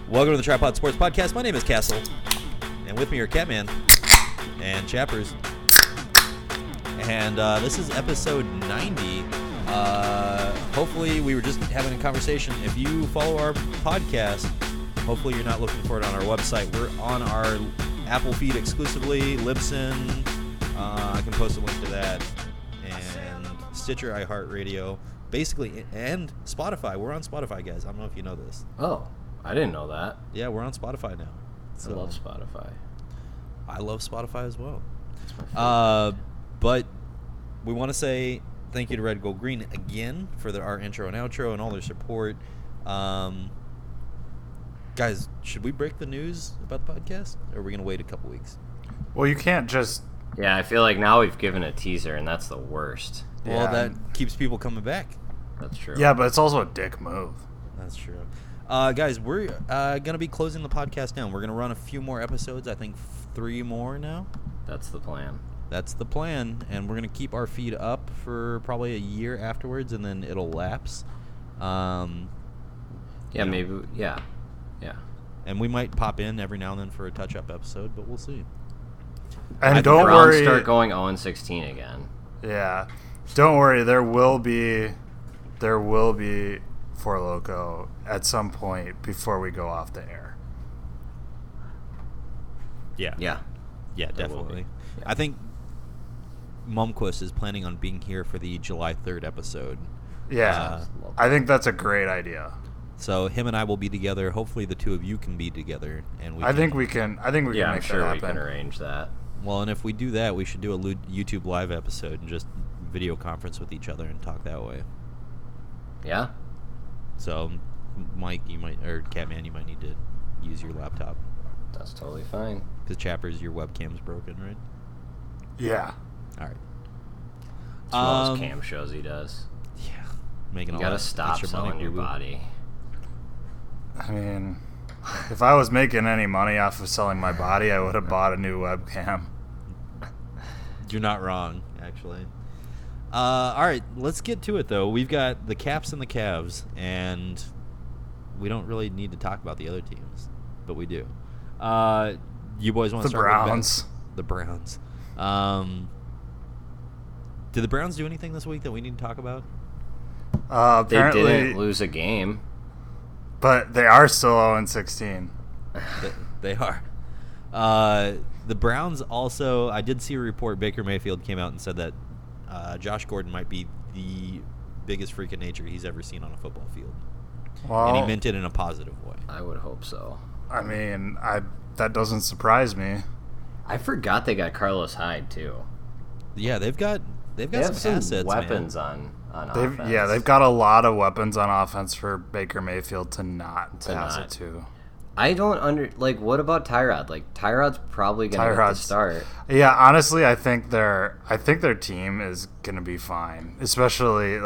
Welcome to the Tripod Sports Podcast. My name is Castle, and with me are Catman and Chappers. And this is episode 90. Hopefully, we were just having a conversation. If you follow our podcast, hopefully you're not looking for it on our website. We're on our Apple feed exclusively, Libsyn. I can post a link to that. And Stitcher, iHeartRadio, basically, and Spotify. We're on Spotify, guys. I don't know if you know this. Oh, I didn't know that. Yeah, we're on Spotify now. So, I love Spotify. I love Spotify as well. It's my favorite. But we want to say thank you to Red Gold Green again for our intro and outro and all their support. Guys, should we break the news about the podcast, or are we going to wait a couple weeks? Well, you can't just... Yeah, I feel like now we've given a teaser, and that's the worst. Well, Yeah. that keeps people coming back. That's true. Yeah, but it's also a dick move. That's true. Guys, we're going to be closing the podcast down. We're going to run a few more episodes, I think 3 more now. That's the plan. That's the plan, and we're going to keep our feed up for probably a year afterwards, and then it'll lapse. Maybe. Yeah. And we might pop in every now and then for a touch-up episode, but we'll see. And don't Browns worry. start going 0-16 again. Yeah, don't worry. There will be for Loco at some point before we go off the air. Yeah, Yeah. definitely. Yeah. I think Mumquist is planning on being here for the July 3rd episode. Yeah, I think that's a great idea. So him and I will be together. Hopefully, the two of you can be together, and I think we can Yeah, make I'm that sure we happen. can arrange that. Well, and if we do that, we should do a YouTube live episode and just video conference with each other and talk that way. Yeah? So, Mike, or Catman, you might need to use your laptop That's totally fine. because Chappers, your webcam's broken, right? Yeah. All right. It's one of those cam shows he does. Yeah, making You a gotta lot of stop extra money, selling your boo-boo. body. I mean, if I was making any money off of selling my body, I would have bought a new webcam. You're not wrong, actually. All right, let's get to it, though. We've got the Caps and the Cavs, and we don't really need to talk about the other teams, but we do. You boys want to The start Browns. with the Browns? Did the Browns do anything this week that we need to talk about? They Apparently, didn't lose a game. but they are still 0-16. They are. The Browns also, I did see a report, Baker Mayfield came out and said that Josh Gordon might be the biggest freak of nature he's ever seen on a football field. Well, And he meant it in a positive way. I would hope so. I mean, that doesn't surprise me. I forgot they got Carlos Hyde, too. Yeah, they've got They some have some assets, weapons man. on They've offense. got a lot of weapons on offense for Baker Mayfield to not pass it to. I don't what about Tyrod? Like, Tyrod's probably going to get the start. Yeah, honestly, I think their team is gonna be fine. Especially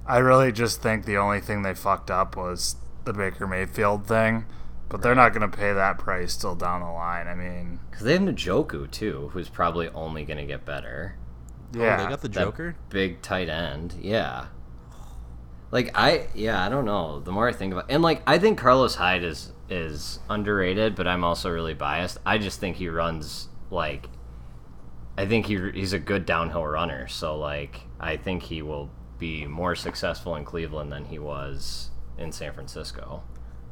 I really just think the only thing they fucked up was the Baker Mayfield thing, but they're not gonna pay that price till down the line. I mean, Because they have Njoku, too, who's probably only going to get better. yeah, Oh, they got the That Joker? big tight end, yeah. I don't know. The more I think about and I think Carlos Hyde is underrated, but I'm also really biased. I just think he runs I think he's a good downhill runner. So I think he will be more successful in Cleveland than he was in San Francisco.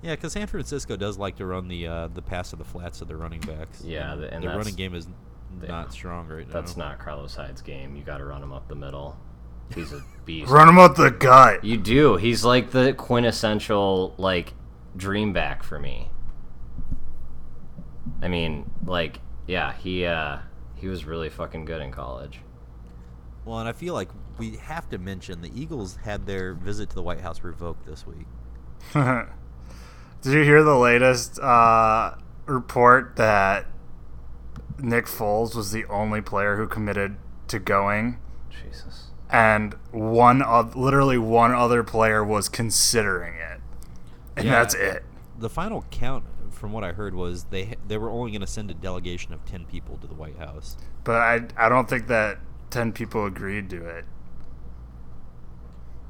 Yeah, because San Francisco does like to run the pass to the flats of their running backs. Yeah, and and the that's- running game is not strong right now. That's not Carlos Hyde's game. You got to run him up the middle. He's a beast. run him up the gut. You do. He's like the quintessential dream back for me. I mean, he was really fucking good in college. Well, and I feel like we have to mention the Eagles had their visit to the White House revoked this week. Did you hear the latest report that Nick Foles was the only player who committed to going, Jesus. and literally one other player was considering it, and Yeah. that's it. The final count, from what I heard, was they were only going to send a delegation of 10 people to the White House. But I don't think that 10 people agreed to it.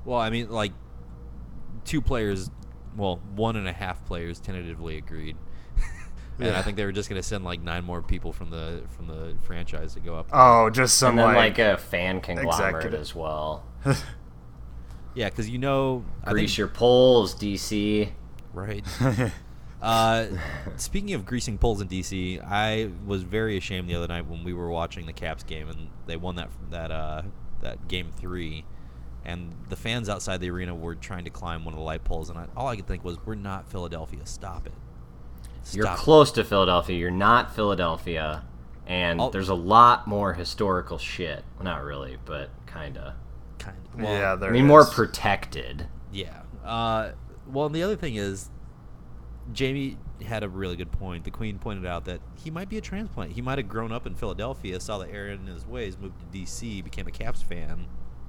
Well, I mean, 2 players well, 1.5 players tentatively agreed. And I think they were just going to send like 9 more people from the franchise to go up there. Oh, just some and then like a fan conglomerate executive. as well. Yeah, because Grease your poles, DC. Right. Speaking of greasing poles in DC, I was very ashamed the other night when we were watching the Caps game and they won that game 3, and the fans outside the arena were trying to climb one of the light poles, and all I could think was, "We're not Philadelphia. Stop it." You're close to Philadelphia. You're not Philadelphia, and there's a lot more historical shit. Well, not really, but kinda. Well, yeah, there I mean, is. more protected. Yeah. Well, and the other thing is, Jamie had a really good point. The Queen pointed out that he might be a transplant. He might have grown up in Philadelphia, saw the error in his ways, moved to D.C., became a Caps fan.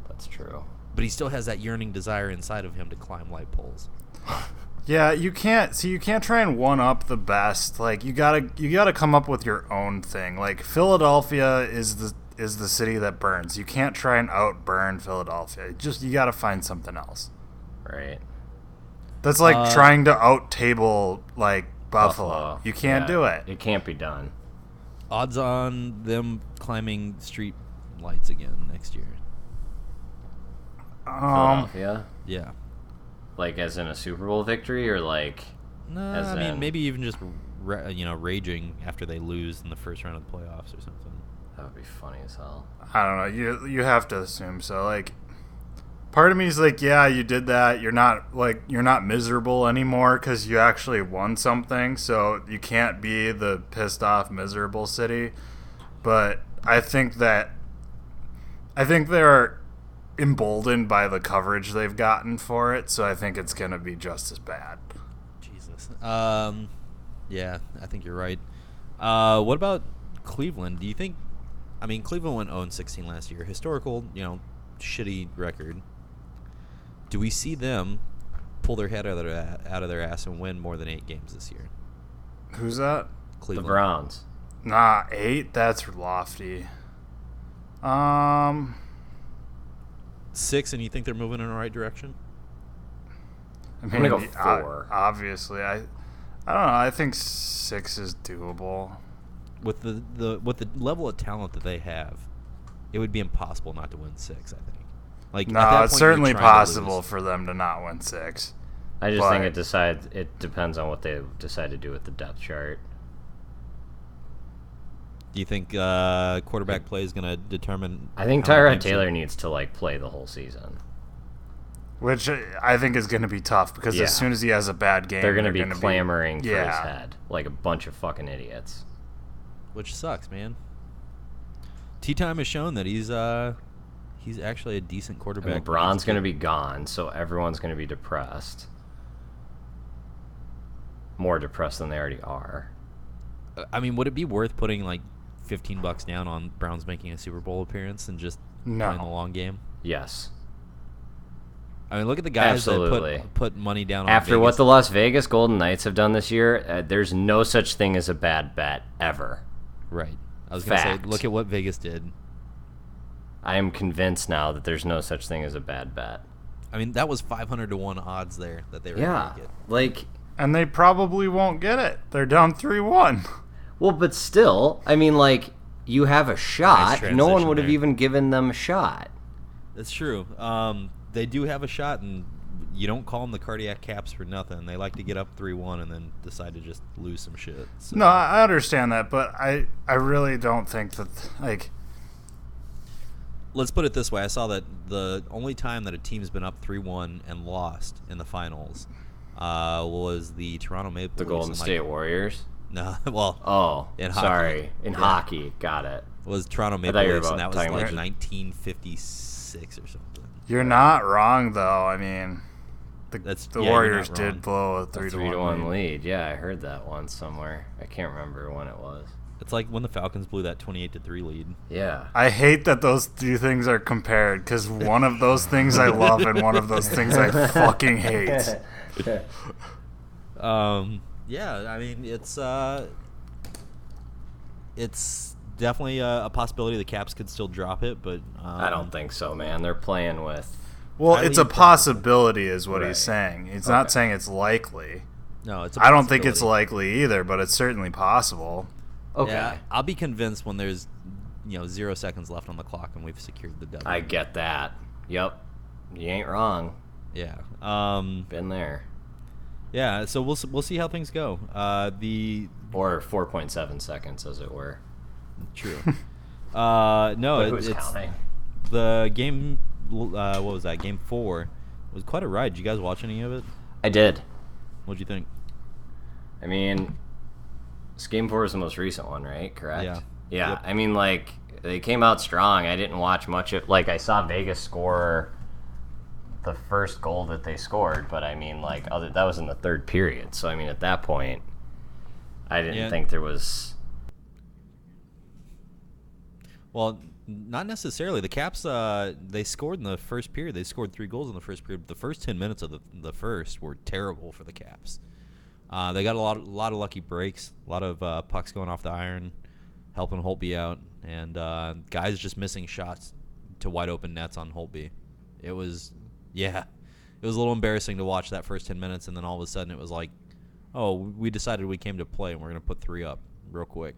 That's true. But he still has that yearning desire inside of him to climb light poles. Yeah, you can't try and one up the best. Like you gotta come up with your own thing. Like Philadelphia is the city that burns. You can't try and outburn Philadelphia. You gotta find something else. Right. That's like trying to out-table like Buffalo. You can't do it. It can't be done. Odds on them climbing street lights again next year. Philadelphia? Yeah. Like as in a Super Bowl victory, or like? No, I mean maybe even just raging after they lose in the first round of the playoffs or something. That would be funny as hell. I don't know. You have to assume so. Like, part of me is like, yeah, you did that. You're not miserable anymore because you actually won something. So you can't be the pissed off, miserable city. But I think they're emboldened by the coverage they've gotten for it. So I think it's gonna be just as bad. Jesus. Yeah, I think you're right. What about Cleveland? Do you think? I mean, Cleveland went 0-16 last year. Historical, shitty record. Do we see them pull their head out of their ass and win more than 8 games this year? Who's that? Cleveland. The Browns. Nah, 8? That's lofty. 6, and you think they're moving in the right direction? I mean, I'm gonna go 4. Obviously, I don't know. I think 6 is doable. With the level of talent that they have, it would be impossible not to win 6, I think. Like, no, at that it's point, certainly you're trying to possible lose. for them to not win 6. I just think it depends on what they decide to do with the depth chart. Do you think quarterback play is going to determine? I think how many Tyrod games Taylor needs to play the whole season. Which I think is going to be tough because as soon as he has a bad game, they're going to be clamoring for his yeah. head like a bunch of fucking idiots. Which sucks, man. T-Time has shown that he's actually a decent quarterback. And LeBron's going to be gone, so everyone's going to be depressed. More depressed than they already are. I mean, would it be worth putting like $15 down on Browns making a Super Bowl appearance and just playing the long game? Yes. I mean, look at the guys Absolutely. that put money down on After Vegas. what the Las Vegas Golden Knights have done this year, there's no such thing as a bad bet ever. Right. I was going to say, Fact. look at what Vegas did. I am convinced now that there's no such thing as a bad bet. I mean, that was 500 to 1 odds there that they were going to get. Like, And they probably won't get it. They're down 3-1. well, but still, I mean, like, you have a shot. Nice No one transition would have there. even given them a shot. That's true. They do have a shot, and you don't call them the cardiac caps for nothing. They like to get up 3-1 and then decide to just lose some shit. So. No, I understand that, but I really don't think that, like... Let's put it this way. I saw that the only time that a team's been up 3-1 and lost in the finals was the Toronto Maple The Leafs. Golden State Warriors? No, well... Oh, in hockey. sorry. In hockey. Got it. Was Toronto Maple thought you were Leafs, and that was like talking about- 1956 or something. You're not wrong, though. I mean, the you're Warriors not wrong. did blow a A 3-1 3-1 lead. Yeah, I heard that once somewhere. I can't remember when it was. It's like when the Falcons blew that 28-3 lead. Yeah. I hate that those two things are compared because one of those things I love and one of those things I fucking hate. Yeah, I mean, it's definitely a possibility the Caps could still drop it, but I don't think so, man. They're playing with Well, highly it's a improbable. possibility, is what Right. he's saying. He's Okay. not saying it's likely. No, it's a I don't think it's possibility. likely either, but it's certainly possible. Okay. Yeah, I'll be convinced when there's 0 seconds left on the clock and we've secured the W. I get that. Yep. You ain't wrong. Yeah. Been there. Yeah. So we'll see how things go. Or 4.7 seconds, as it were. True. No, But who's it's counting? the game. What was that? Game 4 was quite a ride. Did you guys watch any of it? I did. What'd you think? I mean, this Game 4 is the most recent one, right? Correct? Yeah. Yeah. Yep. I mean, like, they came out strong. I didn't watch much of... Like, I saw Vegas score the first goal that they scored, but I mean, like, that was in the third period. So, I mean, at that point, I didn't think there was... Well, not necessarily. The Caps, they scored in the first period. They scored 3 goals in the first period. The first 10 minutes of the first were terrible for the Caps. They got a lot of lucky breaks, a lot of pucks going off the iron, helping Holtby out, and guys just missing shots to wide open nets on Holtby. It was a little embarrassing to watch that first 10 minutes, and then all of a sudden it was like, oh, we decided we came to play, and we're going to put 3 up real quick.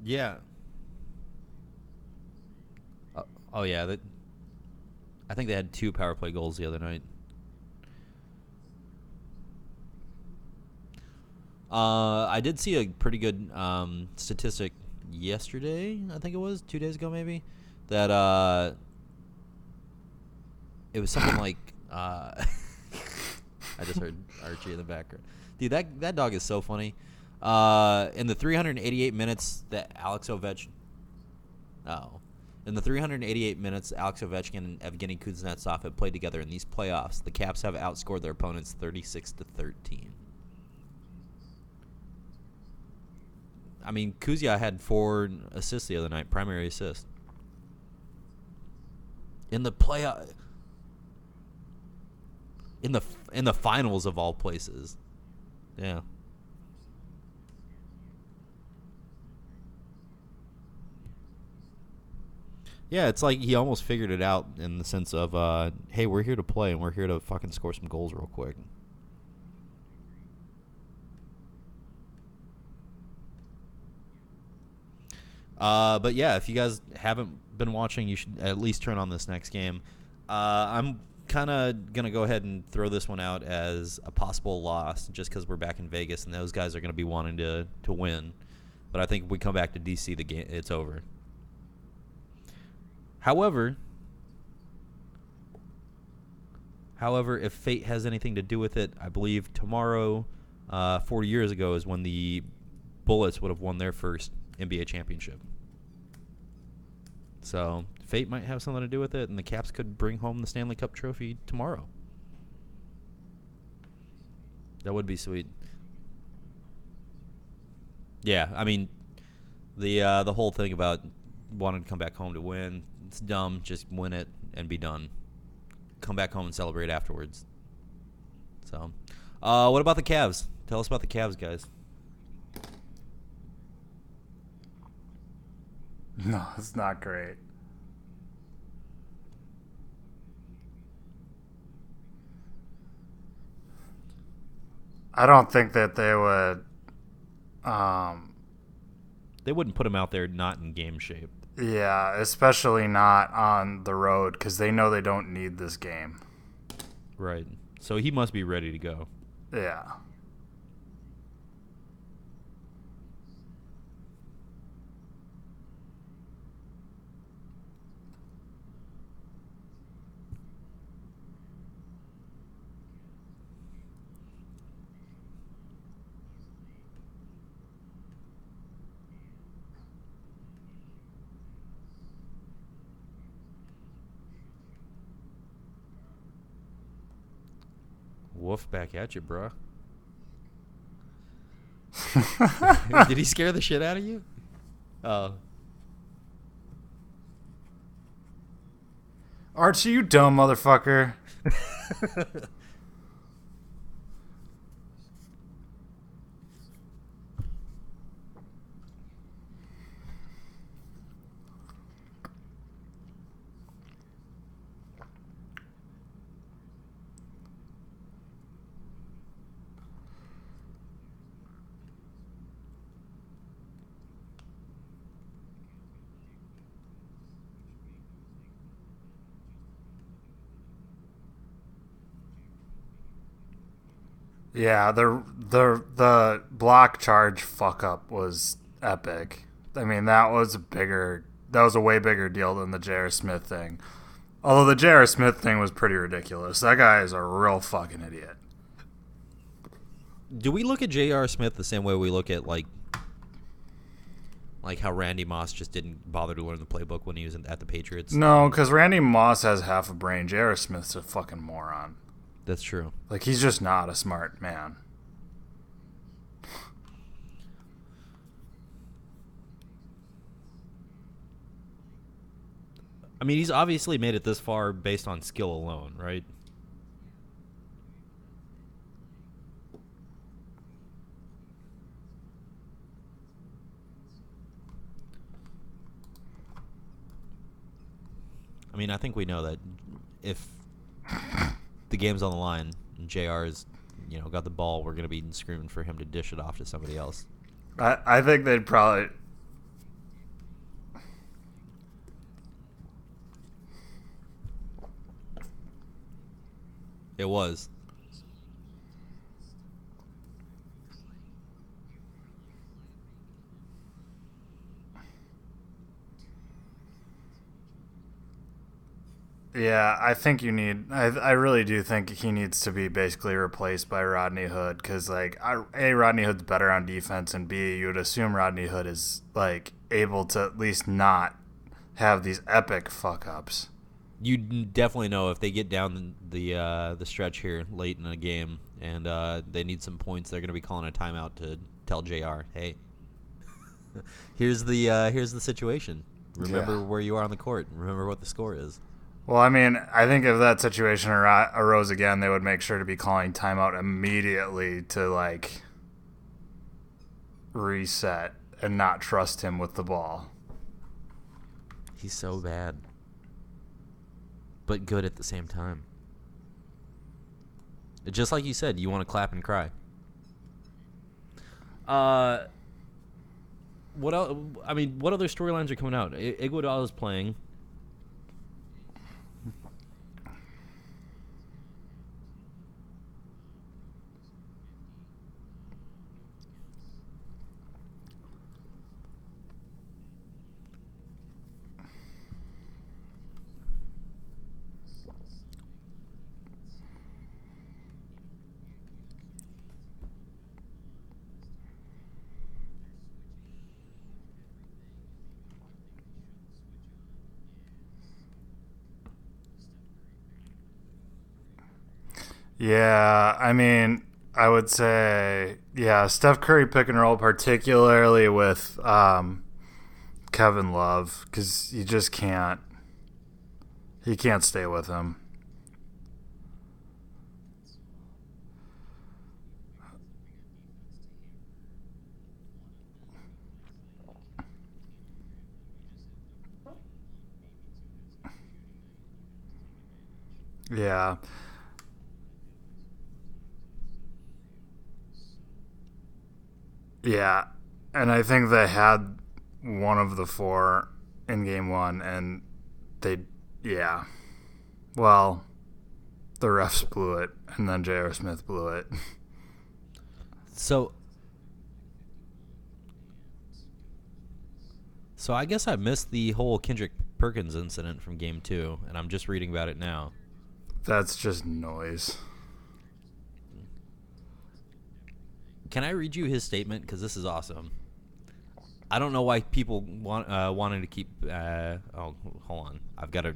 Yeah. Oh yeah. I think they had 2 power play goals the other night. I did see a pretty good statistic yesterday. I think it was 2 days ago, maybe, that it was something like I just heard Archie in the background. Dude, that dog is so funny. In the 388 minutes that Alex Ovechkin and Evgeny Kuznetsov have played together in these playoffs, the Caps have outscored their opponents 36-13. I mean, Kuzya had 4 assists the other night, primary assist. In the playoff, in the finals of all places. Yeah. Yeah, it's like he almost figured it out in the sense of, hey, we're here to play and we're here to fucking score some goals real quick. But yeah, if you guys haven't been watching, you should at least turn on this next game. I'm kind of going to go ahead and throw this one out as a possible loss just because we're back in Vegas and those guys are going to be wanting to win. But I think if we come back to DC, the game it's over. However, if fate has anything to do with it, I believe tomorrow, 40 years ago, is when the Bullets would have won their first NBA championship. So fate might have something to do with it, and the Caps could bring home the Stanley Cup trophy tomorrow. That would be sweet. Yeah, I mean, the whole thing about wanting to come back home to win, it's dumb. Just win it and be done. Come back home and celebrate afterwards. So, what about the Cavs? Tell us about the Cavs, guys. No, it's not great. I don't think that they would. They wouldn't put him out there not in game shape. Yeah, especially not on the road because they know they don't need this game. Right. So he must be ready to go. Yeah. Woof back at you, bruh. Did he scare the shit out of you? Oh. Archie, you dumb motherfucker. Yeah, the block charge fuck up was epic. I mean, that was a way bigger deal than the J.R. Smith thing. Although the J.R. Smith thing was pretty ridiculous. That guy is a real fucking idiot. Do we look at J.R. Smith the same way we look at like how Randy Moss just didn't bother to learn the playbook when he was at the Patriots? No, because Randy Moss has half a brain. J.R. Smith's a fucking moron. That's true. Like, he's just not a smart man. I mean, he's obviously made it this far based on skill alone, right? I mean, I think we know that if the game's on the line and JR's, got the ball, we're going to be screaming for him to dish it off to somebody else. I think they'd probably... It was. Yeah, I think you need... I really do think he needs to be basically replaced by Rodney Hood, because, like, Rodney Hood's better on defense, and B, you would assume Rodney Hood is, like, able to at least not have these epic fuck-ups. You definitely know if they get down the stretch here late in a game and they need some points, they're going to be calling a timeout to tell JR, hey, here's the situation. Remember where you are on the court. Remember what the score is. Well, I mean, I think if that situation arose again, they would make sure to be calling timeout immediately to, like, reset and not trust him with the ball. He's so bad, but good at the same time. Just like you said, you want to clap and cry. What else? I mean, what other storylines are coming out? Iguodala's playing. Yeah, I mean, I would say, Steph Curry pick and roll, particularly with Kevin Love, because you just can't. He can't stay with him. Yeah. Yeah, and I think they had one of the four in game one, and well, the refs blew it, and then J.R. Smith blew it. So I guess I missed the whole Kendrick Perkins incident from game 2, and I'm just reading about it now. That's just noise. Can I read you his statement? Because this is awesome. I don't know why people wanted to keep... hold on. I've got to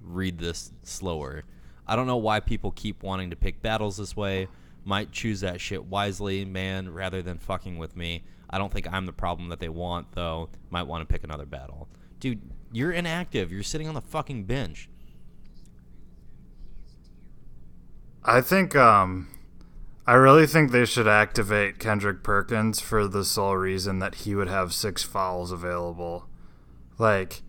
read this slower. I don't know why people keep wanting to pick battles this way. Might choose that shit wisely, man, rather than fucking with me. I don't think I'm the problem that they want, though. Might want to pick another battle. Dude, you're inactive. You're sitting on the fucking bench. I think... I really think they should activate Kendrick Perkins for the sole reason that he would have 6 fouls available. Like,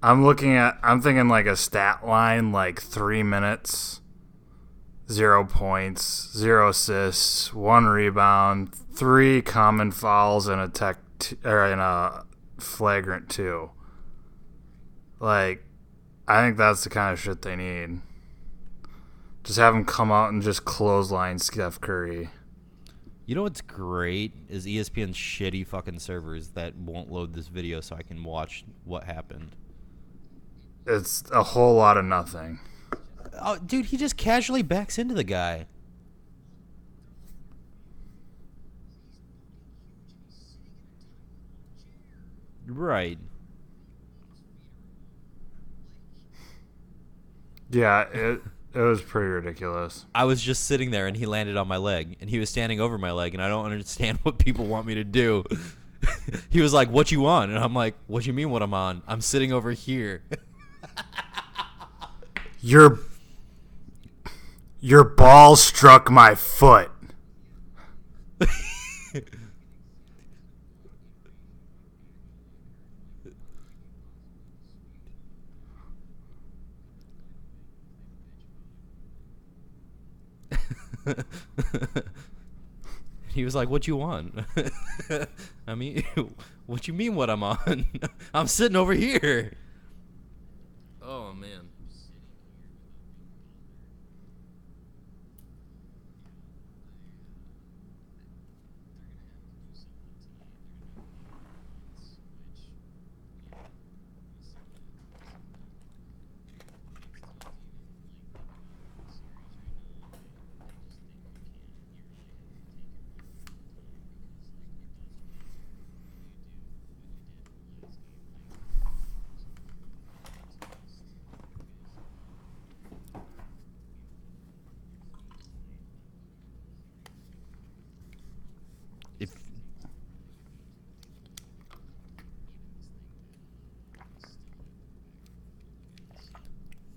I'm thinking like a stat line, like 3 minutes, 0 points, 0 assists, 1 rebound, 3 common fouls, and a flagrant 2. Like, I think that's the kind of shit they need. Just have him come out and just clothesline Steph Curry. You know what's great is ESPN's shitty fucking servers that won't load this video so I can watch what happened. It's a whole lot of nothing. Oh, dude, he just casually backs into the guy. Right. Yeah, it was pretty ridiculous. I was just sitting there and he landed on my leg and he was standing over my leg and I don't understand what people want me to do. He was like, "What you on?" And I'm like, "What you mean what I'm on? I'm sitting over here." Your ball struck my foot. He was like, "What you want?" I mean, what you mean what I'm on? I'm sitting over here. Oh man. If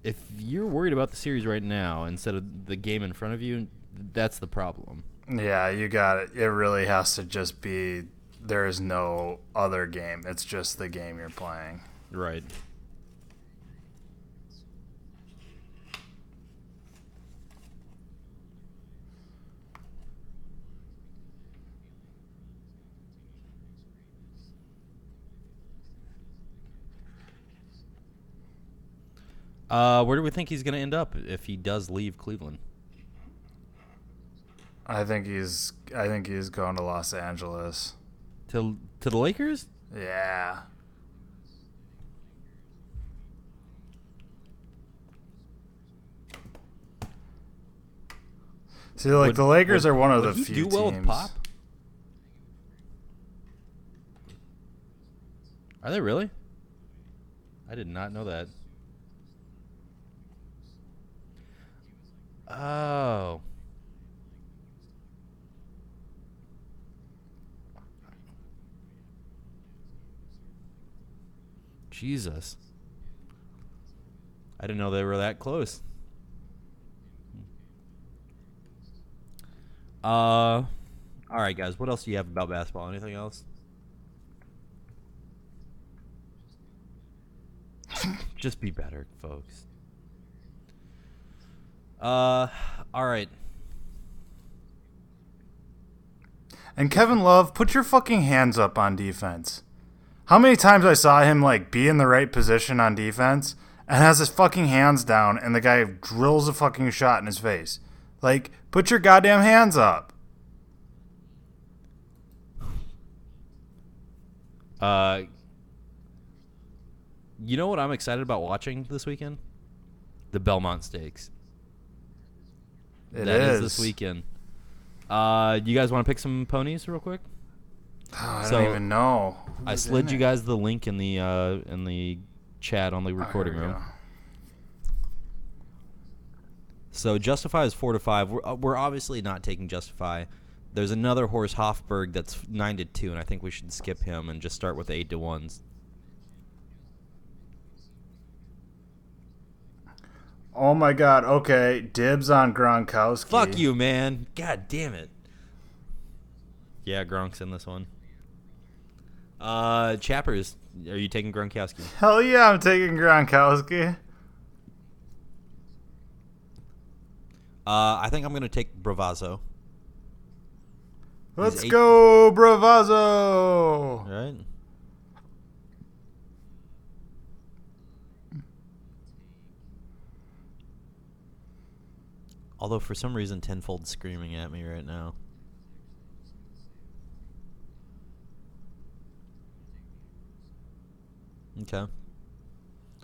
if you're worried about the series right now instead of the game in front of you, that's the problem. Yeah, you got it. It really has to just be, there is no other game. It's just the game you're playing. Right. Where do we think he's going to end up if he does leave Cleveland? I think he's going to Los Angeles. To the Lakers? Yeah. See, like the Lakers are one of the few do well teams. With Pop? Are they really? I did not know that. Oh. Jesus. I didn't know they were that close. All right, guys. What else do you have about basketball? Anything else? Just be better, folks. All right. And Kevin Love, put your fucking hands up on defense. How many times I saw him like be in the right position on defense and has his fucking hands down and the guy drills a fucking shot in his face. Like, put your goddamn hands up. You know what I'm excited about watching this weekend? The Belmont Stakes. It That is this weekend. You guys want to pick some ponies real quick? Oh, I don't even know. I slid you guys the link in the chat on the recording room. Go. So Justify is 4-5. We're obviously not taking Justify. There's another horse, Hofberg, that's 9-2, and I think we should skip him and just start with 8-1s. Oh my god, okay. Dibs on Gronkowski. Fuck you, man. God damn it. Yeah, Gronk's in this one. Chappers, are you taking Gronkowski? Hell yeah, I'm taking Gronkowski. I think I'm going to take Bravazzo. Let's go, Bravazzo. All right. Although for some reason Tenfold's screaming at me right now. Okay.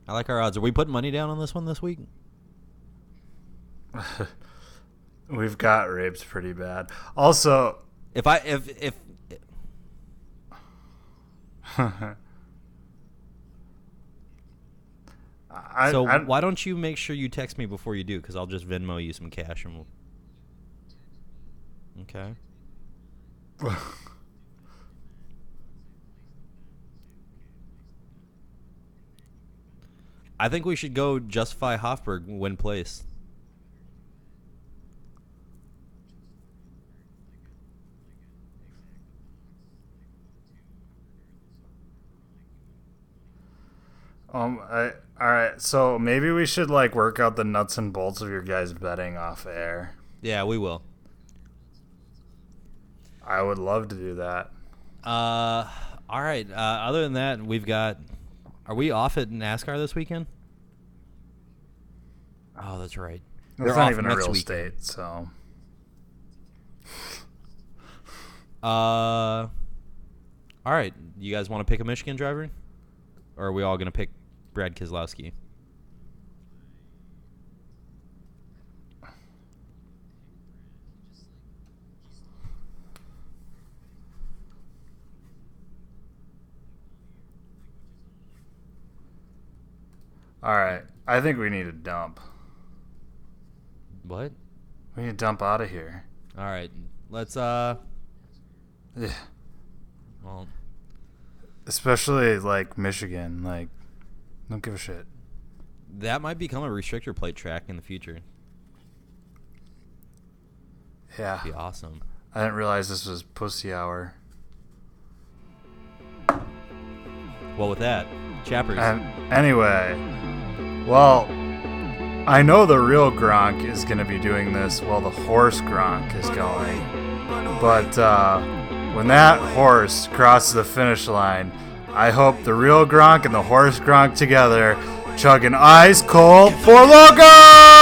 I like our odds. Are we putting money down on this one this week? We've got rapes pretty bad. Also, If why don't you make sure you text me before you do? Because I'll just Venmo you some cash and we'll. Okay. I think we should go justify Hofberg win place. All right. So maybe we should like work out the nuts and bolts of your guys' betting off air. Yeah, we will. I would love to do that. All right. Other than that, we've got. Are we off at NASCAR this weekend? Oh, that's right. It's not even a real state, so. All right. You guys want to pick a Michigan driver? Or are we all going to pick Brad Keselowski? All right. I think we need a dump. What? We need to dump out of here. All right. Let's, Yeah. Well, especially, like, Michigan. Like, don't give a shit. that might become a restrictor plate track in the future. Yeah. That'd be awesome. I didn't realize this was pussy hour. Well, with that, Chappers. And anyway, well, I know the real Gronk is going to be doing this while the horse Gronk is going. But when that horse crosses the finish line, I hope the real Gronk and the horse Gronk together chug an ice cold for Loco!